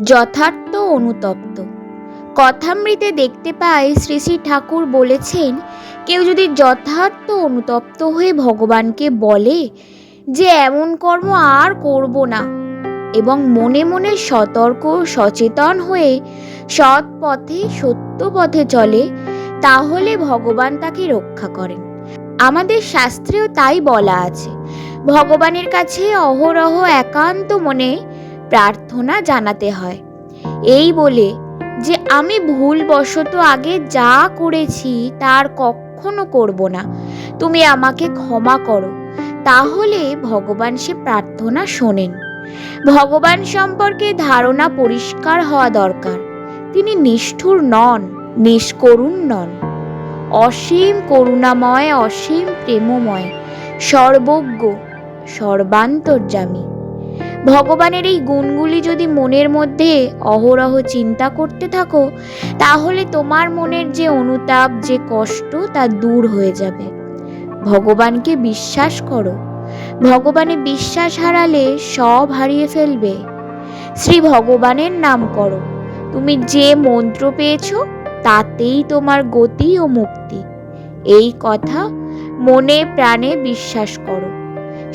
যথার্থ অনুতপ্ত। কথামৃতে দেখতে পাই শ্রী শ্রী ঠাকুর বলেছেন, কেউ যদি যথার্থ অনুতপ্ত হয়ে ভগবানকে বলে যে এমন কর্ম আর করব না, এবং মনে মনে সতর্ক সচেতন হয়ে সৎ পথে সত্য পথে চলে, তাহলে ভগবান তাকে রক্ষা করেন। আমাদের শাস্ত্রেও তাই বলা আছে, ভগবানের কাছে অহরহ একান্ত মনে প্রার্থনা জানাতে হয়, এই বলে যে আমি ভুলবশত আগে যা করেছি তার কখনো করব না, তুমি আমাকে ক্ষমা করো। তাহলে ভগবান সে প্রার্থনা শোনেন। ভগবান সম্পর্কে ধারণা পরিষ্কার হওয়া দরকার। তিনি নিষ্ঠুর নন, নিষ্করুণ নন, অসীম করুণাময়, অসীম প্রেমময়, সর্বজ্ঞ, সর্বান্তর্যামী। ভগবানের এই গুণগুলি যদি মনের মধ্যে অহরহ চিন্তা করতে থাকো, তাহলে তোমার মনের যে অনুতাপ, যে কষ্ট, তা দূর হয়ে যাবে। ভগবানকে বিশ্বাস করো। ভগবানে বিশ্বাস হারালে সব হারিয়ে ফেলবে। শ্রী ভগবানের নাম করো। তুমি যে মন্ত্র পেয়েছো তাতেই তোমার গতি ও মুক্তি। এই কথা মনে প্রাণে বিশ্বাস করো।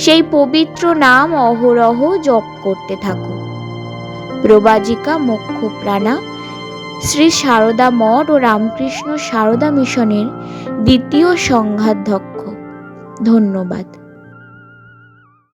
সেই পবিত্র নাম অহরহ জপ করতে থাকো। প্রবাজিকা মোক্ষ প্রাণা, শ্রী সারদা মঠ ও রামকৃষ্ণ সারদা মিশনের দ্বিতীয় সংঘাধ্যক্ষ। ধন্যবাদ।